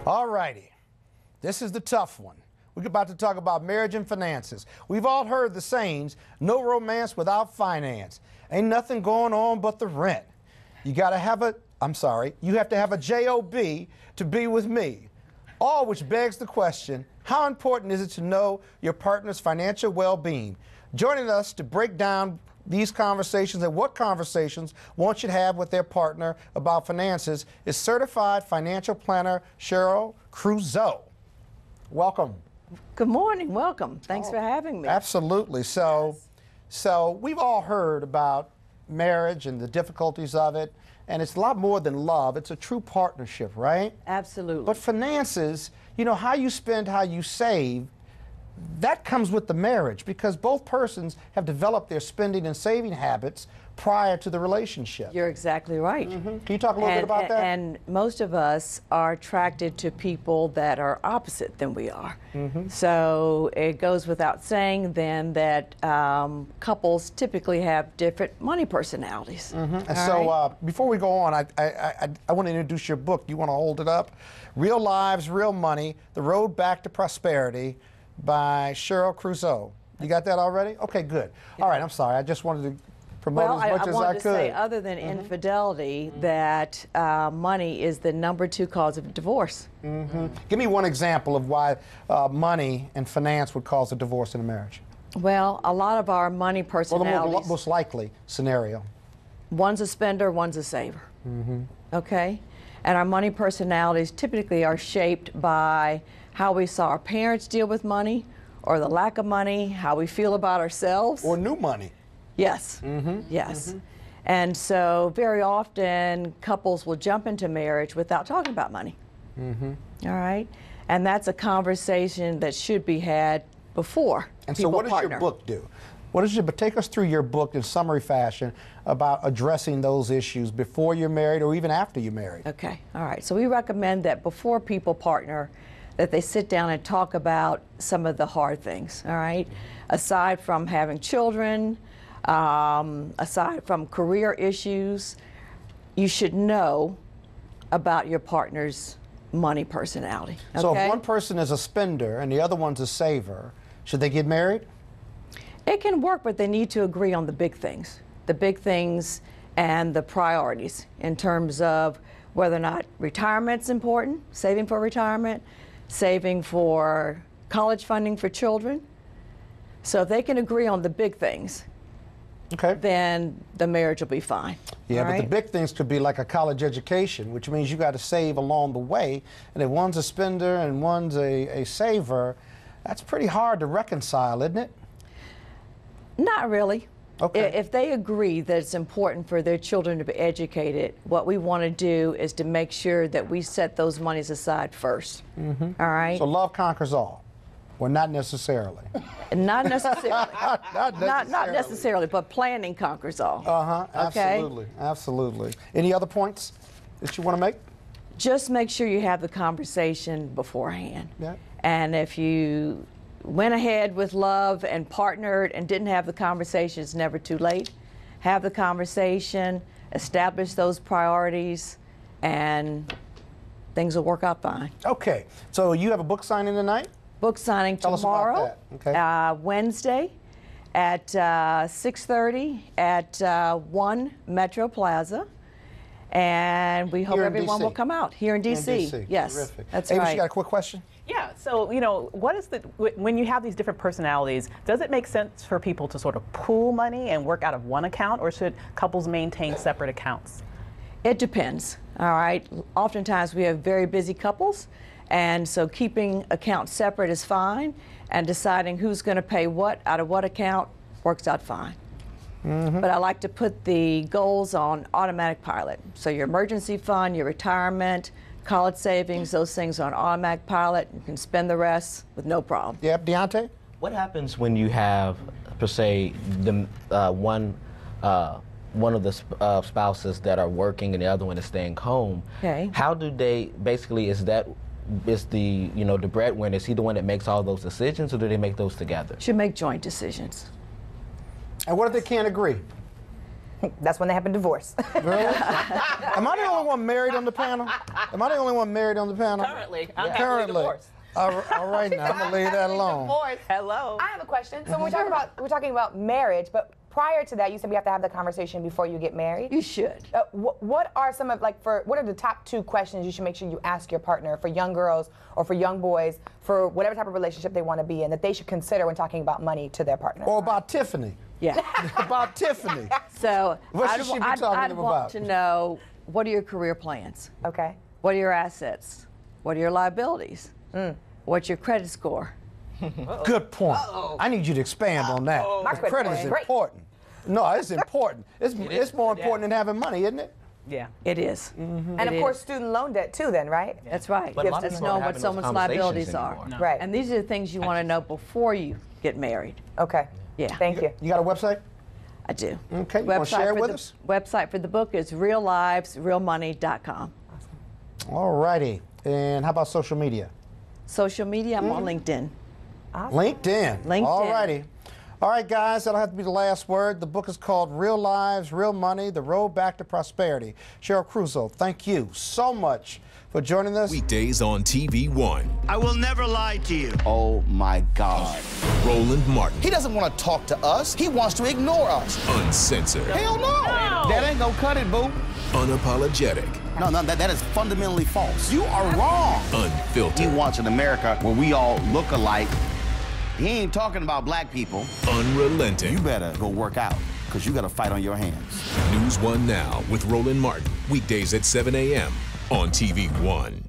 All righty. This is the tough one. We're about to talk about marriage and finances. We've all heard the sayings, no romance without finance. Ain't nothing going on but the rent. You got to have you have to have a J-O-B to be with me. All which begs the question, how important is it to know your partner's financial well-being? Joining us to break down these conversations and what conversations one should have with their partner about finances is certified financial planner Cheryl Creuzot. Welcome. Good morning. Welcome. Thanks for having me. Absolutely. So we've all heard about marriage and the difficulties of it, and it's a lot more than love. It's a true partnership, right? Absolutely. But finances, you know, how you spend, how you save, that comes with the marriage because both persons have developed their spending and saving habits prior to the relationship. You're exactly right. Can you talk a little bit about that? And most of us are attracted to people that are opposite than we are. So it goes without saying then that couples typically have different money personalities. And so before we go on, I want to introduce your book. You want to hold it up? Real Lives, Real Money, The Road Back to Prosperity by Cheryl Creuzot. You got that already? Okay, good. All right, I'm sorry. I just wanted to promote as much as I could. I wanted to say, other than infidelity, that money is the #2 cause of divorce. Give me one example of why money and finance would cause a divorce in a marriage. Well, a lot of our money personalities. Well, the most likely scenario. One's a spender, one's a saver. Okay? And our money personalities typically are shaped by how we saw our parents deal with money, or the lack of money, how we feel about ourselves. Or new money. Yes, yes. And so very often couples will jump into marriage without talking about money. All right? And that's a conversation that should be had before And so what does your book do? Take us through your book in summary fashion about addressing those issues before you're married or even after you're married. Okay, all right. So we recommend that before people partner, that they sit down and talk about some of the hard things, all right? Aside from having children, aside from career issues, you should know about your partner's money personality. Okay? So if one person is a spender and the other one's a saver, should they get married? It can work, but they need to agree on the big things and the priorities in terms of whether or not retirement's important, saving for retirement, saving for college funding for children. So if they can agree on the big things, then the marriage will be fine. Yeah, but the big things could be like a college education, which means you got to save along the way. And if one's a spender and one's a saver, that's pretty hard to reconcile, isn't it? Not really. Okay. If they agree that it's important for their children to be educated, what we want to do is to make sure that we set those monies aside first. All right? So love conquers all. Well, not necessarily. Not necessarily. not necessarily, but planning conquers all. Absolutely. Absolutely. Any other points that you want to make? Just make sure you have the conversation beforehand. Yeah. And if you went ahead with love and partnered and didn't have the conversation, it's never too late. Have the conversation, establish those priorities, and things will work out fine. Okay. So you have a book signing tonight? Book signing tomorrow, us about that. Okay. Wednesday at 6:30 at 1 Metro Plaza. And we hope everyone will come out here in D.C. Yes, terrific. That's Ava, right. you got a quick question? Yeah, so, you know, when you have these different personalities, does it make sense for people to sort of pool money and work out of one account, or should couples maintain separate accounts? It depends, all right? Oftentimes we have very busy couples, and so keeping accounts separate is fine, and deciding who's going to pay what out of what account works out fine. But I like to put the goals on automatic pilot. So your emergency fund, your retirement, college savings, those things are on automatic pilot. You can spend the rest with no problem. Yep, Deontay? What happens when you have, per se, the one of the spouses that are working and the other one is staying home? Okay. How do they, basically, is the breadwinner, is he the one that makes all those decisions, or do they make those together? Should make joint decisions. And what if they can't agree? That's when they have a divorce. Really? Am I the only one married on the panel? Am I the only one married on the panel? Currently, I'm Currently. divorced. All right now, I'm gonna leave that alone. Divorce. Hello. I have a question. So we're talking about marriage, but prior to that, you said we have to have the conversation before you get married. You should. What are some of what are the top 2 questions you should make sure you ask your partner for young girls or for young boys for whatever type of relationship they want to be in that they should consider when talking about money to their partner? Or about Tiffany. Yeah. About Tiffany. So What should she be talking I'd to them want about? to know, what are your career plans? Okay. What are your assets? What are your liabilities? What's your credit score? Good point. I need you to expand on that. My Credit credit is score is great. important. No, it's important. It's more important than having money, isn't it? Yeah. It is. And of course, student loan debt too, then, right? That's right. But a lot of It's people aren't knowing what having those someone's conversations liabilities are. anymore. No. Right. And these are the things you want to know before you get married. Okay. Yeah. Thank you. You got a website? I do. Okay, you wanna share it with us? Website for the book is reallivesrealmoney.com. All righty. And how about social media? Social media, I'm on LinkedIn. LinkedIn. LinkedIn. All righty. All right, guys, that'll have to be the last word. The book is called Real Lives, Real Money, The Road Back to Prosperity. Cheryl Creuzot, thank you so much for joining us. Weekdays on TV One. I will never lie to you. Oh my God. Roland Martin. He doesn't want to talk to us. He wants to ignore us. Uncensored. Hell no. That ain't gonna cut it, boo. Unapologetic. No, that is fundamentally false. You are wrong. He Unfiltered. wants an America where we all look alike. He ain't talking about black people. Unrelenting. You better go work out, because you got a fight on your hands. NewsOne Now with Roland Martin. Weekdays at 7 a.m. on TV One.